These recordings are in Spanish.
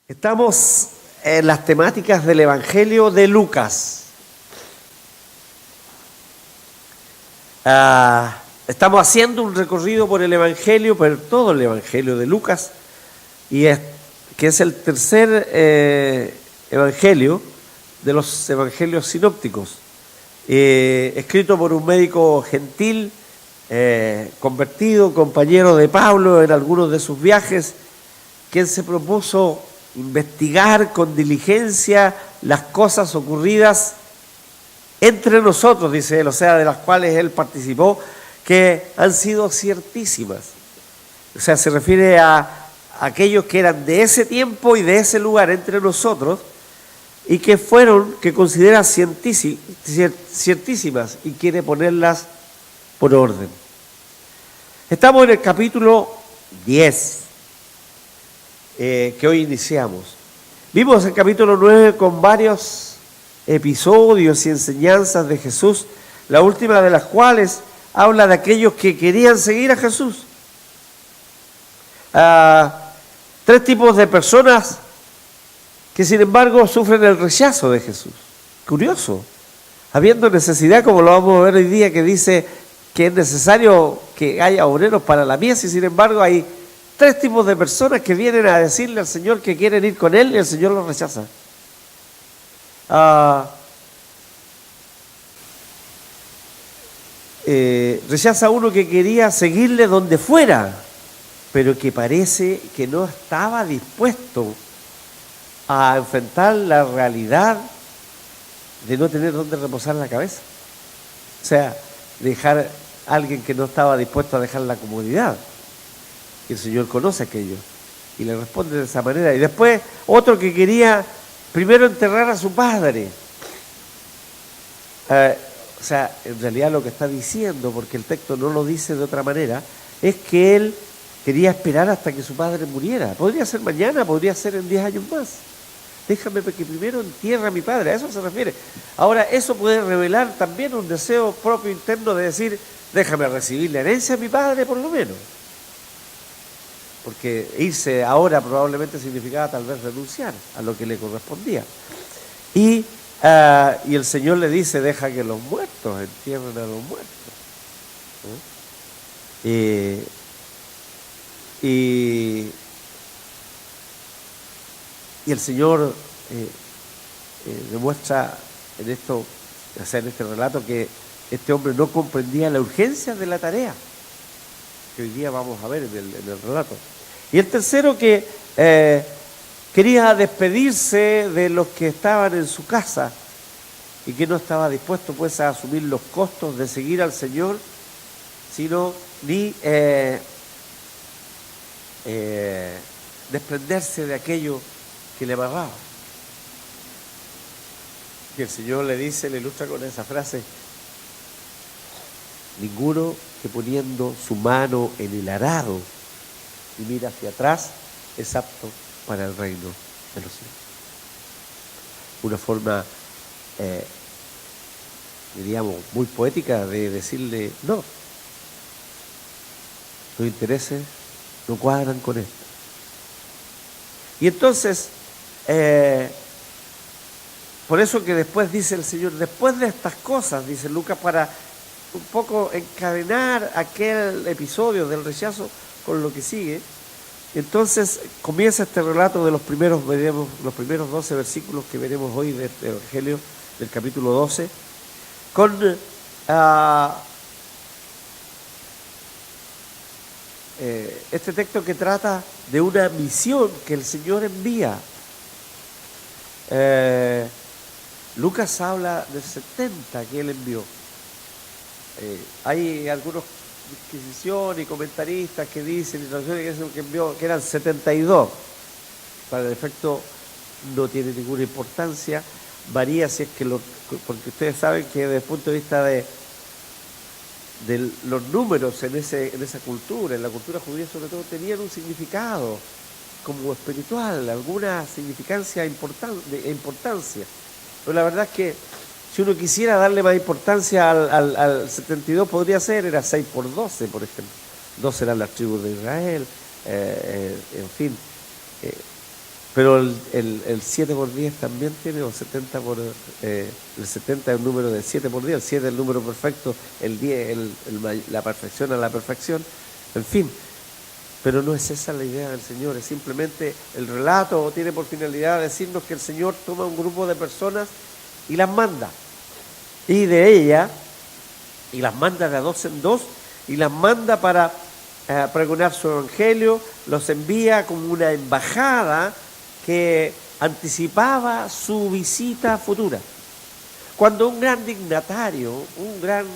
Estamos en las temáticas del Evangelio de Lucas. Estamos haciendo un recorrido por el Evangelio, por todo el Evangelio de Lucas, que es el tercer Evangelio de los Evangelios sinópticos, escrito por un médico gentil, convertido, compañero de Pablo en algunos de sus viajes, quien se propuso investigar con diligencia las cosas ocurridas entre nosotros, dice él, o sea, de las cuales él participó, que han sido ciertísimas. O sea, se refiere a aquellos que eran de ese tiempo y de ese lugar entre nosotros y que considera ciertísimas y quiere ponerlas por orden. Estamos en el capítulo 10. Que hoy iniciamos. Vimos el capítulo 9 con varios episodios y enseñanzas de Jesús, la última de las cuales habla de aquellos que querían seguir a Jesús. Tres tipos de personas que sin embargo sufren el rechazo de Jesús. Curioso, habiendo necesidad, como lo vamos a ver hoy día, que dice que es necesario que haya obreros para la mies, y sin embargo hay tres tipos de personas que vienen a decirle al Señor que quieren ir con Él y el Señor los rechaza. Rechaza a uno que quería seguirle donde fuera, pero que parece que no estaba dispuesto a enfrentar la realidad de no tener donde reposar la cabeza. O sea, dejar a alguien que no estaba dispuesto a dejar la comodidad. Y el Señor conoce aquello y le responde de esa manera. Y después otro que quería primero enterrar a su padre. O sea, en realidad lo que está diciendo, porque el texto no lo dice de otra manera, es que él quería esperar hasta que su padre muriera. Podría ser mañana, podría ser en 10 años más. Déjame que primero entierre a mi padre, a eso se refiere. Ahora, eso puede revelar también un deseo propio interno de decir, déjame recibir la herencia de mi padre por lo menos. Porque irse ahora probablemente significaba tal vez renunciar a lo que le correspondía. Y el Señor le dice, deja que los muertos entierren a los muertos. Y el Señor demuestra en esto, o sea, en este relato, que este hombre no comprendía la urgencia de la tarea, que hoy día vamos a ver en el relato. Y el tercero que quería despedirse de los que estaban en su casa y que no estaba dispuesto pues a asumir los costos de seguir al Señor, sino ni desprenderse de aquello que le amarraba. Y el Señor le dice, le ilustra con esa frase, ninguno que poniendo su mano en el arado y mira hacia atrás es apto para el reino de los cielos. Una forma, diríamos, muy poética de decirle, no, los intereses no cuadran con esto. Y entonces, por eso que después dice el Señor, después de estas cosas, dice Lucas, para un poco encadenar aquel episodio del rechazo con lo que sigue, entonces comienza este relato de los primeros 12 versículos que veremos hoy de este Evangelio, del capítulo 12, con este texto que trata de una misión que el Señor envía. Lucas habla de 70 que él envió. Hay algunos disquisición y comentaristas que dicen que eran 72. Para el efecto no tiene ninguna importancia, varía si es que porque ustedes saben que desde el punto de vista de los números en esa cultura, en la cultura judía sobre todo, tenían un significado como espiritual, alguna significancia importancia. Pero la verdad es que si uno quisiera darle más importancia al 72, podría ser, era 6 por 12, por ejemplo. 12 eran las tribus de Israel, en fin. Pero el 7 por 10 también tiene, o 70 por... el 70 es el número del 7 por 10, el 7 es el número perfecto, el 10 la perfección a la perfección, en fin. Pero no es esa la idea del Señor, es simplemente el relato tiene por finalidad decirnos que el Señor toma un grupo de personas y las manda. Y de ella, y las manda de 2 en 2, y las manda para pregonar su evangelio, los envía como una embajada que anticipaba su visita futura. Cuando un gran dignatario, un gran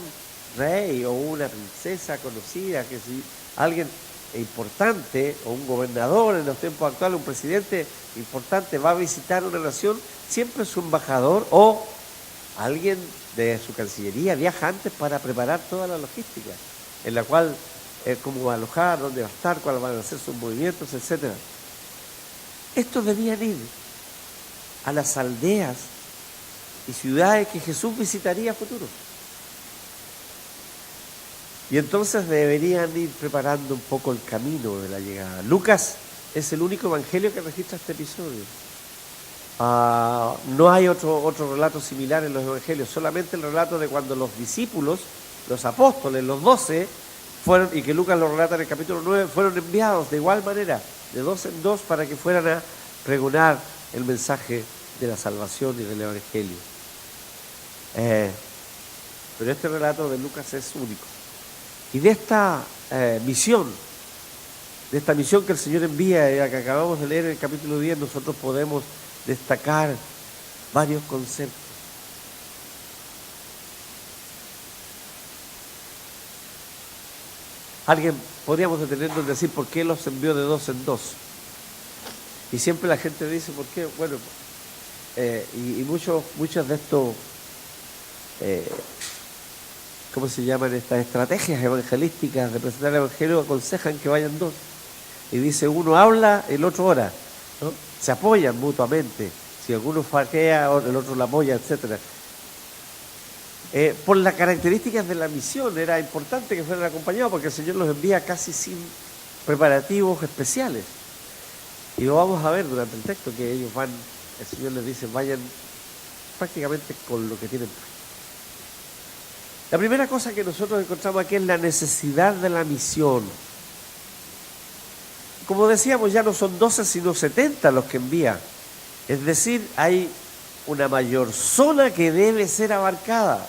rey o una princesa conocida, que si alguien importante o un gobernador en los tiempos actuales, un presidente importante va a visitar una nación, siempre su embajador o alguien de su cancillería viaja antes para preparar toda la logística, en la cual cómo va a alojar, dónde va a estar, cuáles van a ser sus movimientos, etcétera. Estos debían ir a las aldeas y ciudades que Jesús visitaría a futuro. Y entonces deberían ir preparando un poco el camino de la llegada. Lucas es el único evangelio que registra este episodio. No hay otro relato similar en los evangelios, solamente el relato de cuando los discípulos, los apóstoles, los 12, fueron, y que Lucas lo relata en el capítulo 9, fueron enviados de igual manera, de 2 en 2, para que fueran a pregonar el mensaje de la salvación y del evangelio. Pero este relato de Lucas es único. Y de esta misión que el Señor envía, que acabamos de leer en el capítulo 10, nosotros podemos destacar varios conceptos. Podríamos detenernos en decir por qué los envió de 2 en 2. Y siempre la gente dice por qué. Bueno, y muchos de estos, ¿cómo se llaman? Estas estrategias evangelísticas de presentar el evangelio aconsejan que vayan 2. Y dice, uno habla, el otro ora, ¿no? Se apoyan mutuamente. Si alguno faquea, el otro la apoya, etcétera. Por las características de la misión era importante que fueran acompañados porque el Señor los envía casi sin preparativos especiales. Y lo vamos a ver durante el texto, que ellos van, el Señor les dice, vayan prácticamente con lo que tienen. La primera cosa que nosotros encontramos aquí es la necesidad de la misión. Como decíamos, ya no son 12 sino 70 los que envía. Es decir, hay una mayor zona que debe ser abarcada,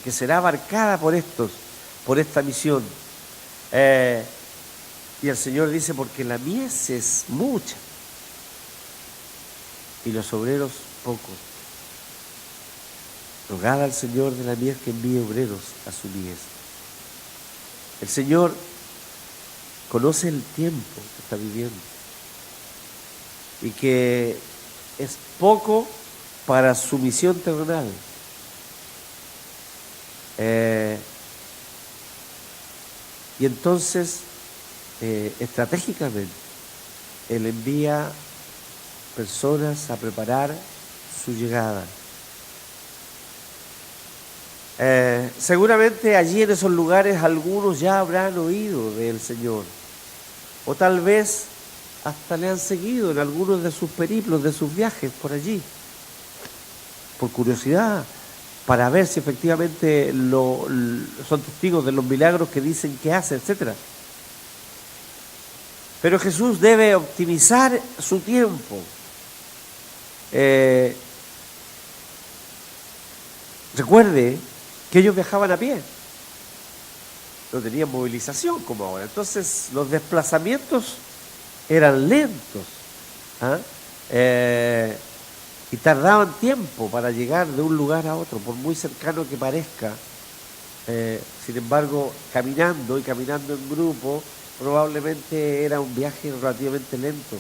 que será abarcada por esta misión. Y el Señor dice, porque la mies es mucha y los obreros pocos. Rogad al Señor de la mies que envíe obreros a su mies. El Señor conoce el tiempo que está viviendo y que es poco para su misión terrenal. Y entonces, estratégicamente, Él envía personas a preparar su llegada. Seguramente allí en esos lugares algunos ya habrán oído del Señor, o tal vez hasta le han seguido en algunos de sus periplos, de sus viajes por allí, por curiosidad, para ver si efectivamente son testigos de los milagros que dicen que hace, etc. Pero Jesús debe optimizar su tiempo. Recuerde que ellos viajaban a pie, no tenían movilización como ahora, entonces los desplazamientos eran lentos, y tardaban tiempo para llegar de un lugar a otro, por muy cercano que parezca. Sin embargo, caminando en grupo, probablemente era un viaje relativamente lento,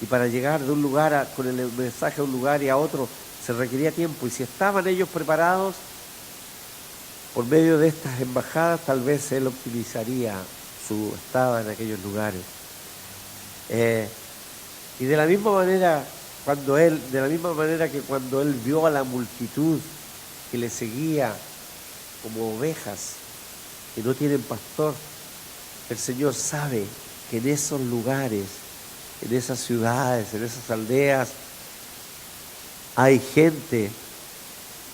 y para llegar de un lugar con el mensaje a un lugar y a otro se requería tiempo, y si estaban ellos preparados por medio de estas embajadas, tal vez Él optimizaría su estado en aquellos lugares. Y de la misma manera que cuando Él vio a la multitud que le seguía como ovejas que no tienen pastor, el Señor sabe que en esos lugares en esas ciudades, en esas aldeas, hay gente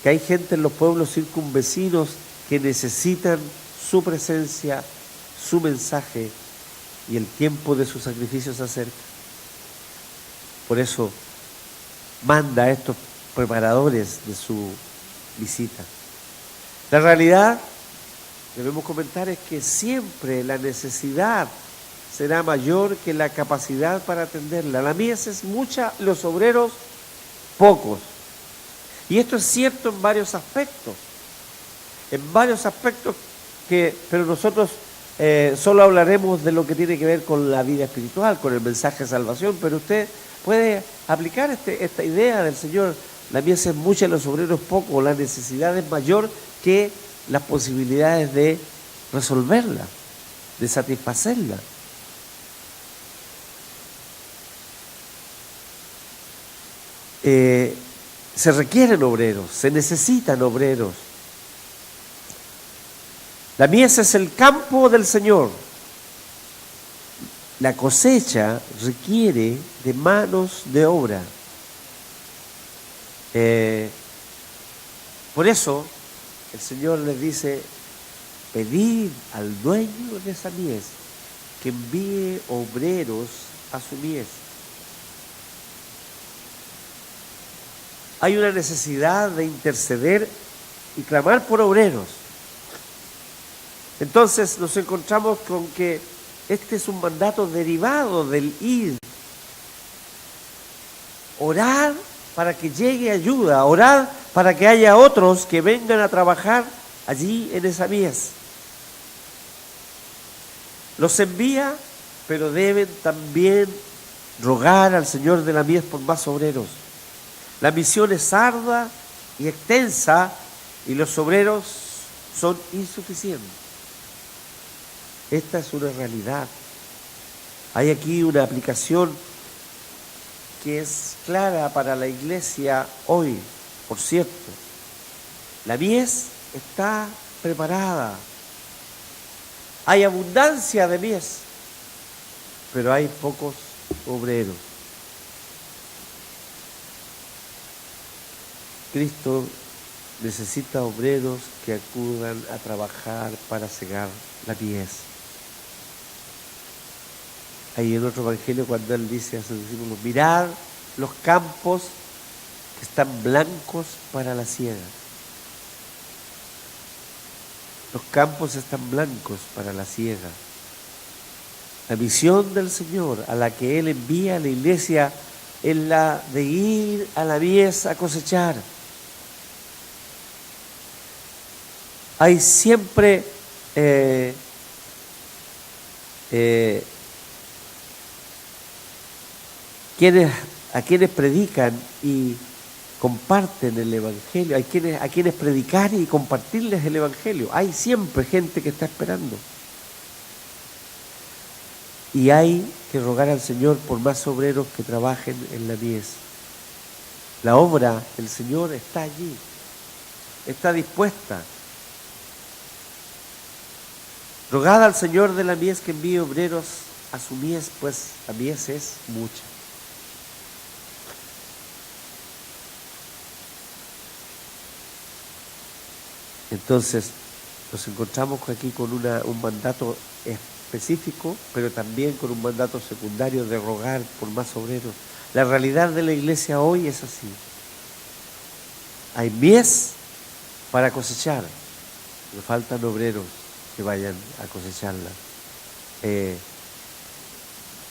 en los pueblos circunvecinos que necesitan su presencia, su mensaje, y el tiempo de su sacrificio se acerca. Por eso manda a estos preparadores de su visita. La realidad, debemos comentar, es que siempre la necesidad será mayor que la capacidad para atenderla. La mies es mucha, los obreros pocos. Y esto es cierto en varios aspectos. Pero nosotros solo hablaremos de lo que tiene que ver con la vida espiritual, con el mensaje de salvación, pero usted puede aplicar esta idea del Señor. La mies es mucha, los obreros pocos, la necesidad es mayor que las posibilidades de resolverla, de satisfacerla. Se requieren obreros, se necesitan obreros. La mies es el campo del Señor. La cosecha requiere de manos de obra. Por eso el Señor les dice: pedid al dueño de esa mies que envíe obreros a su mies. Hay una necesidad de interceder y clamar por obreros. Entonces nos encontramos con que este es un mandato derivado del ir. Orar para que llegue ayuda, orar para que haya otros que vengan a trabajar allí en esa mies. Los envía, pero deben también rogar al Señor de la mies por más obreros. La misión es ardua y extensa y los obreros son insuficientes. Esta es una realidad. Hay aquí una aplicación que es clara para la iglesia hoy. Por cierto, la mies está preparada. Hay abundancia de mies, pero hay pocos obreros. Cristo necesita obreros que acudan a trabajar para cegar la mies. Ahí en otro evangelio, cuando Él dice a sus discípulos: mirad los campos que están blancos para la siega. Los campos están blancos para la siega. La misión del Señor a la que Él envía a la iglesia es la de ir a la mies a cosechar. Hay siempre a quienes predican y comparten el Evangelio, a quienes predicar y compartirles el Evangelio. Hay siempre gente que está esperando. Y hay que rogar al Señor por más obreros que trabajen en la mies. La obra del Señor está allí, está dispuesta. Rogad al Señor de la mies que envíe obreros a su mies, pues la mies es mucha. Entonces, nos encontramos aquí con un mandato específico, pero también con un mandato secundario de rogar por más obreros. La realidad de la iglesia hoy es así. Hay mies para cosechar, pero faltan obreros que vayan a cosecharla.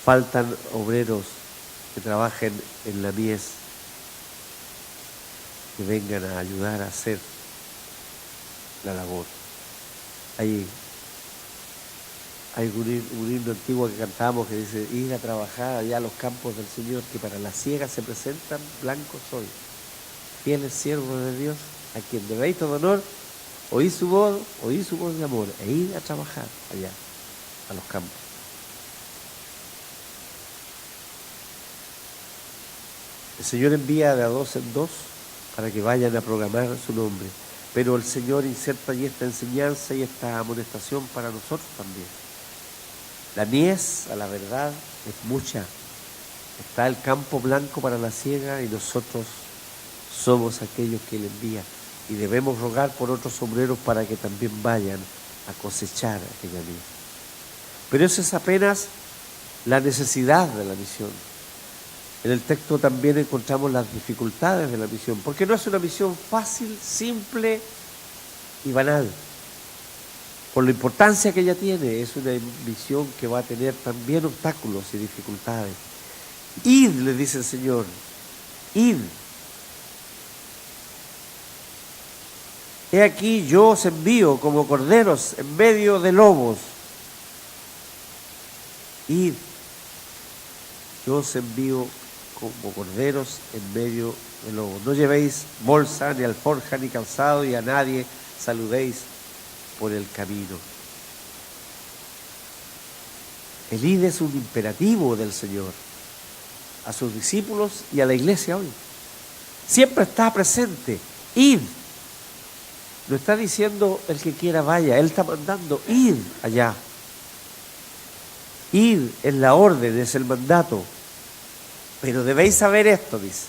Faltan obreros que trabajen en la mies, que vengan a ayudar a hacer la labor. Hay un himno antiguo que cantamos que dice: ir a trabajar allá a los campos del Señor, que para la siega se presentan blancos hoy. Fieles siervos de Dios, a quien debéis todo honor, oí su voz de amor, e ir a trabajar allá, a los campos. El Señor envía de a dos en dos para que vayan a proclamar su nombre. Pero el Señor inserta allí esta enseñanza y esta amonestación para nosotros también. La mies, a la verdad, es mucha, Está el campo blanco para la siega y nosotros somos aquellos que Él envía. Y debemos rogar por otros obreros para que también vayan a cosechar aquella mies. Pero eso es apenas la necesidad de la misión. En el texto también encontramos las dificultades de la misión, porque no es una misión fácil, simple y banal. Por la importancia que ella tiene, es una misión que va a tener también obstáculos y dificultades. Id, le dice el Señor, id. He aquí yo os envío como corderos en medio de lobos. Id, yo os envío como corderos en medio de lobos. No llevéis bolsa, ni alforja, ni calzado, y a nadie saludéis por el camino. El id es un imperativo del Señor a sus discípulos y a la iglesia hoy. Siempre está presente. Id. No está diciendo el que quiera vaya, Él está mandando, id allá. Id es la orden, es el mandato. Pero debéis saber esto, dice.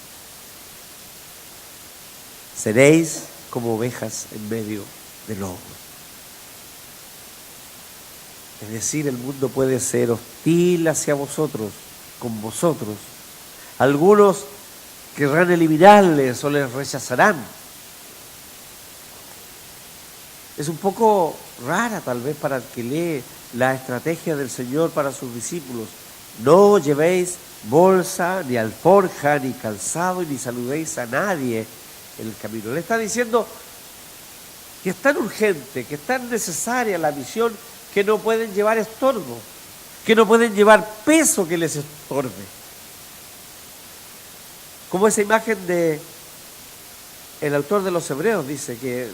Seréis como ovejas en medio de lobos. Es decir, el mundo puede ser hostil hacia vosotros, con vosotros. Algunos querrán eliminarles o les rechazarán. Es un poco rara tal vez para el que lee la estrategia del Señor para sus discípulos. No llevéis bolsa, ni alforja, ni calzado, y ni saludéis a nadie en el camino. Le está diciendo que es tan urgente, que es tan necesaria la misión, que no pueden llevar estorbo, que no pueden llevar peso que les estorbe. Como esa imagen de el autor de los Hebreos dice que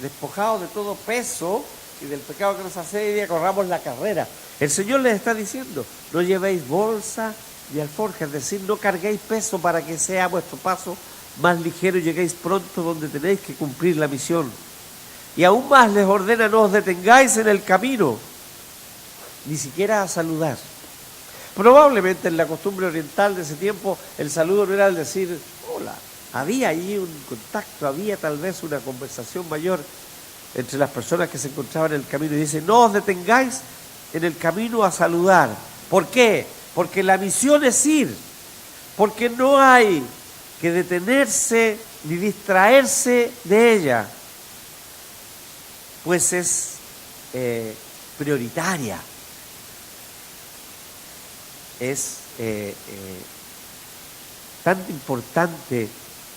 despojados de todo peso y del pecado que nos asedia, corramos la carrera. El Señor les está diciendo, no llevéis bolsa ni alforja, es decir, no carguéis peso para que sea vuestro paso más ligero y lleguéis pronto donde tenéis que cumplir la misión. Y aún más les ordena, no os detengáis en el camino, ni siquiera a saludar. Probablemente en la costumbre oriental de ese tiempo, el saludo no era el decir hola. Había allí un contacto, había tal vez una conversación mayor entre las personas que se encontraban en el camino. Y dice, no os detengáis en el camino a saludar. ¿Por qué? Porque la misión es ir. Porque no hay que detenerse ni distraerse de ella. Pues es prioritaria. Es tan importante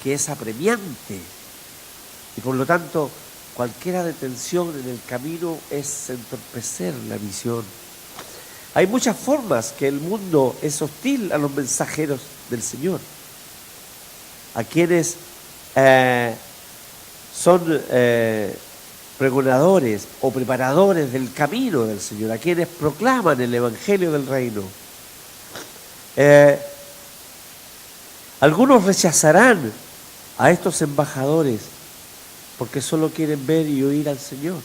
que es apremiante. Y por lo tanto, cualquier detención en el camino es entorpecer la misión. Hay muchas formas que el mundo es hostil a los mensajeros del Señor, a quienes son pregonadores o preparadores del camino del Señor, a quienes proclaman el Evangelio del Reino. Algunos rechazarán a estos embajadores porque solo quieren ver y oír al Señor,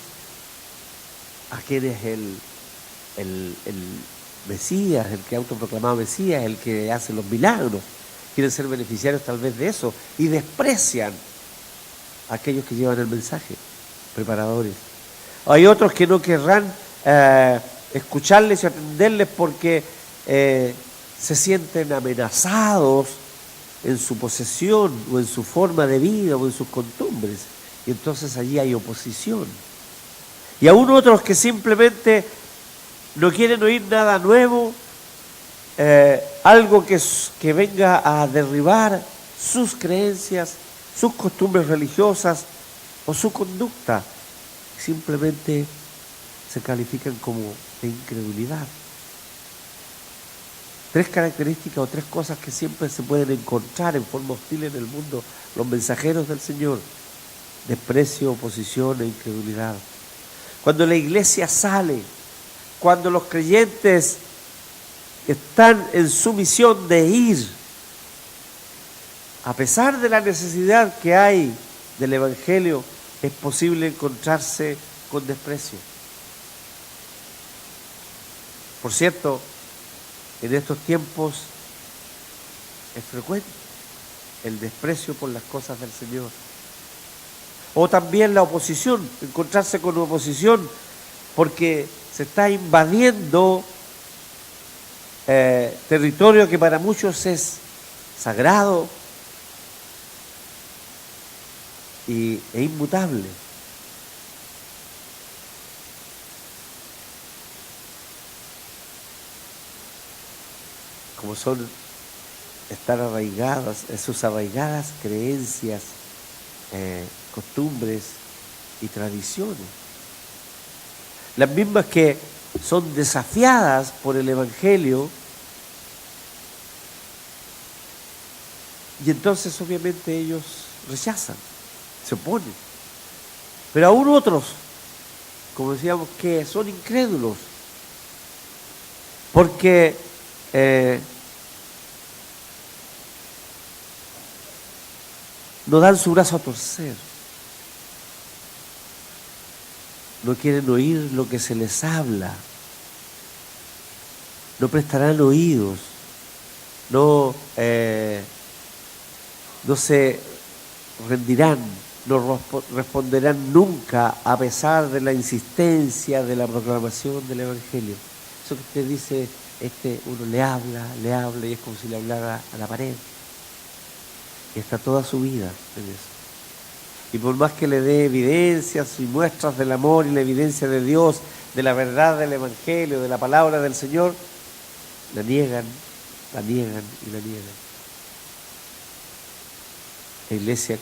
a quien es el Mesías, el que autoproclamado Mesías, el que hace los milagros. Quieren ser beneficiarios tal vez de eso y desprecian a aquellos que llevan el mensaje, preparadores. Hay otros que no querrán escucharles y atenderles porque se sienten amenazados en su posesión o en su forma de vida o en sus costumbres, y entonces allí hay oposición. Y aún otros que simplemente no quieren oír nada nuevo, algo que venga a derribar sus creencias, sus costumbres religiosas o su conducta. Simplemente se califican como de incredulidad. Tres características o tres cosas que siempre se pueden encontrar en forma hostil en el mundo los mensajeros del Señor: desprecio, oposición e incredulidad. Cuando la iglesia sale, cuando los creyentes están en su misión de ir, a pesar de la necesidad que hay del Evangelio, es posible encontrarse con desprecio. Por cierto, en estos tiempos Es frecuente el desprecio por las cosas del Señor. O también la oposición, encontrarse con oposición, porque se está invadiendo territorio que para muchos es sagrado e inmutable. Como son estar arraigadas, sus arraigadas creencias, costumbres y tradiciones. Las mismas que son desafiadas por el Evangelio, y entonces obviamente ellos rechazan, se oponen. Pero aún otros, como decíamos, que son incrédulos, porque no dan su brazo a torcer, no quieren oír lo que se les habla, no prestarán oídos, no se rendirán, no responderán nunca a pesar de la insistencia de la proclamación del Evangelio. Eso que usted dice, uno le habla y es como si le hablara a la pared. Y está toda su vida en eso. Y por más que le dé evidencias y muestras del amor y la evidencia de Dios, de la verdad del Evangelio, de la palabra del Señor, la niegan y la niegan.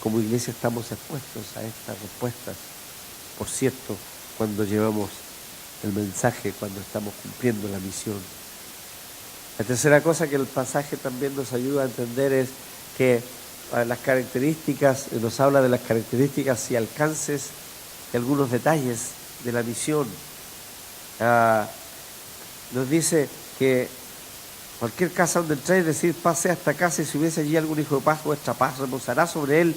Como iglesia estamos expuestos a estas respuestas, por cierto, cuando llevamos el mensaje, cuando estamos cumpliendo la misión. La tercera cosa que el pasaje también nos ayuda a entender es que las características, nos habla de las características y alcances y algunos detalles de la misión. Nos dice que cualquier casa donde entréis, decir, pase a esta casa, y si hubiese allí algún hijo de paz, vuestra paz reposará sobre él,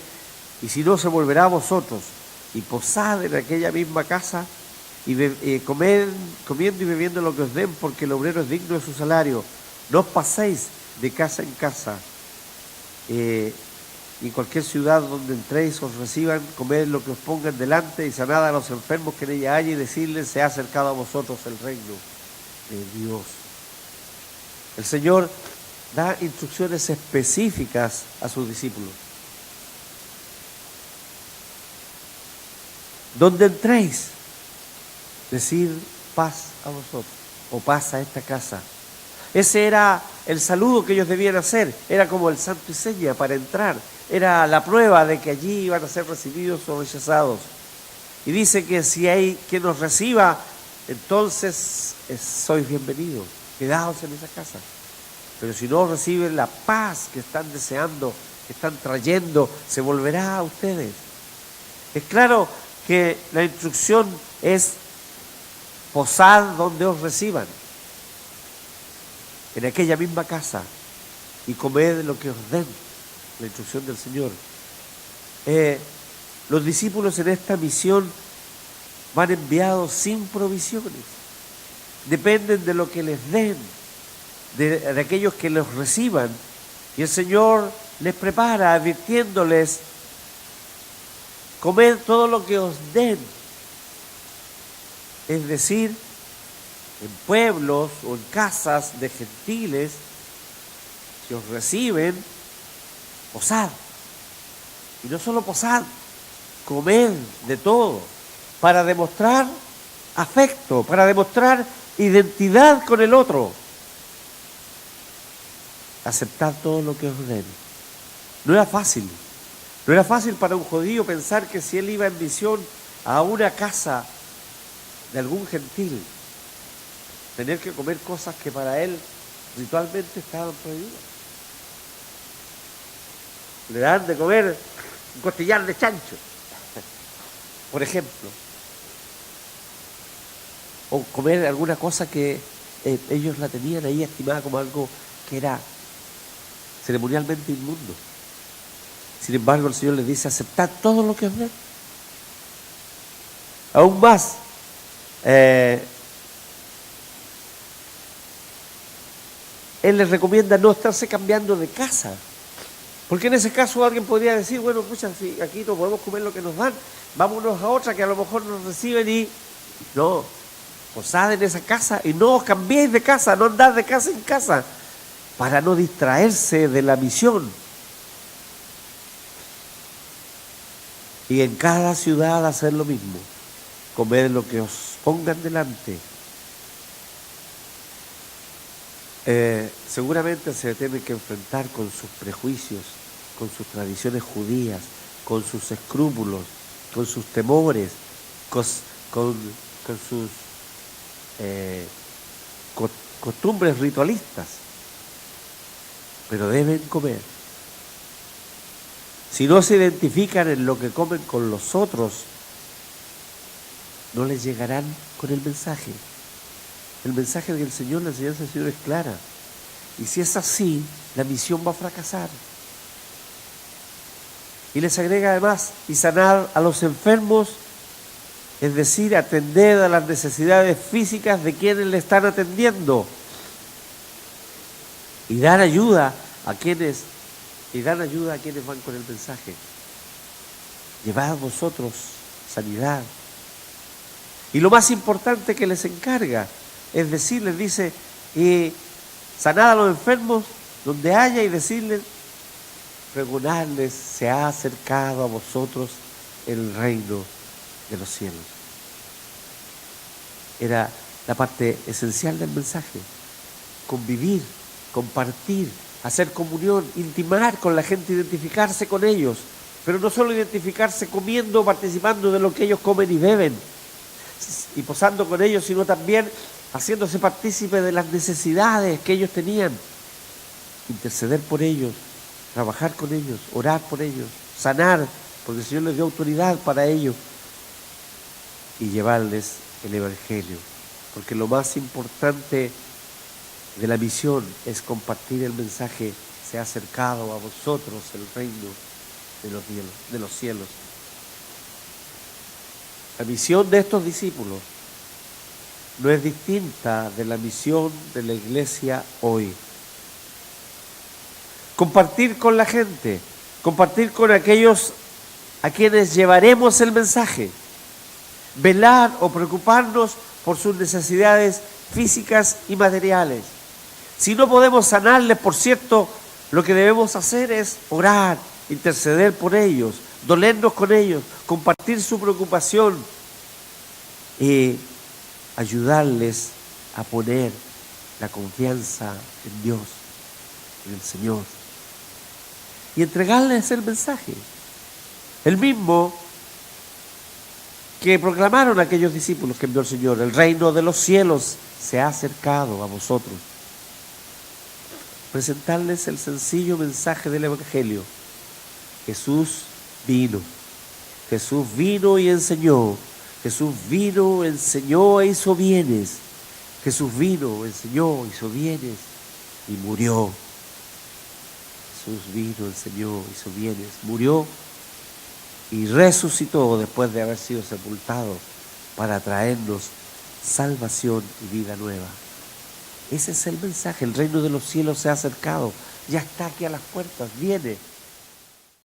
y si no, se volverá a vosotros, y posad en aquella misma casa, y comiendo y bebiendo lo que os den, porque el obrero es digno de su salario. No os paséis de casa en casa, y en cualquier ciudad donde entréis os reciban, comed lo que os pongan delante, y sanad a los enfermos que en ella haya, y decirles, se ha acercado a vosotros el reino de Dios. El Señor da instrucciones específicas a sus discípulos. Donde entréis, decir paz a vosotros, o paz a esta casa. Ese era el saludo que ellos debían hacer, era como el santo y seña para entrar, era la prueba de que allí iban a ser recibidos o rechazados. Y dice que si hay quien nos reciba, entonces sois bienvenidos, quedaos en esa casa. Pero si no reciben la paz que están deseando, que están trayendo, se volverá a ustedes. Es claro que la instrucción es posad donde os reciban, en aquella misma casa, y comed lo que os den, la instrucción del Señor. Los discípulos en esta misión van enviados sin provisiones, dependen de lo que les den, de aquellos que los reciban, y el Señor les prepara advirtiéndoles, comed todo lo que os den. Es decir, en pueblos o en casas de gentiles, si os reciben, posad. Y no solo posad, comed de todo, para demostrar afecto, para demostrar identidad con el otro. Aceptar todo lo que os den. No era fácil para un judío pensar que si él iba en misión a una casa de algún gentil, tener que comer cosas que para él ritualmente estaban prohibidas. Le dan de comer un costillar de chancho, por ejemplo, o comer alguna cosa que ellos la tenían ahí estimada como algo que era ceremonialmente inmundo. Sin embargo, el Señor les dice, aceptad todo lo que os den. Aún más, Él les recomienda no estarse cambiando de casa. Porque en ese caso alguien podría decir, bueno, pucha, si aquí no podemos comer lo que nos dan, vámonos a otra que a lo mejor nos reciben y... No, posad en esa casa y no os cambiéis de casa, no andad de casa en casa, para no distraerse de la misión. Y en cada ciudad hacer lo mismo, comer lo que os pongan delante. Seguramente se tienen que enfrentar con sus prejuicios, con sus tradiciones judías, con sus escrúpulos, con sus temores, con sus costumbres ritualistas, pero deben comer. Si no se identifican en lo que comen con los otros, no les llegarán con el mensaje. El mensaje del Señor, la enseñanza del Señor es clara. Y si es así, la misión va a fracasar. Y les agrega además, y sanar a los enfermos, es decir, atender a las necesidades físicas de quienes le están atendiendo. Y dar ayuda a quienes van con el mensaje. Llevad vosotros sanidad. Y lo más importante que les encarga, es decir, les dice, sanad a los enfermos donde haya y decirles, pregonarles, se ha acercado a vosotros el reino de los cielos. Era la parte esencial del mensaje. Convivir, compartir, hacer comunión, intimar con la gente, identificarse con ellos. Pero no solo identificarse comiendo, participando de lo que ellos comen y beben y posando con ellos, sino también haciéndose partícipe de las necesidades que ellos tenían. Interceder por ellos, trabajar con ellos, orar por ellos, sanar, porque el Señor les dio autoridad para ello, y llevarles el Evangelio. Porque lo más importante de la misión es compartir el mensaje, se ha acercado a vosotros el reino de los cielos. La misión de estos discípulos no es distinta de la misión de la iglesia hoy. Compartir con la gente, compartir con aquellos a quienes llevaremos el mensaje, velar o preocuparnos por sus necesidades físicas y materiales. Si no podemos sanarles, por cierto, lo que debemos hacer es orar, interceder por ellos, dolernos con ellos, compartir su preocupación y ayudarles a poner la confianza en Dios, en el Señor, y entregarles el mensaje, el mismo que proclamaron aquellos discípulos que envió el Señor. El reino de los cielos se ha acercado a vosotros. Presentarles el sencillo mensaje del Evangelio. Jesús vino y enseñó. Jesús vino, enseñó e hizo bienes. Jesús vino, enseñó, hizo bienes y murió. Jesús vino, enseñó, hizo bienes, murió y resucitó después de haber sido sepultado para traernos salvación y vida nueva. Ese es el mensaje. El reino de los cielos se ha acercado, ya está aquí a las puertas, viene.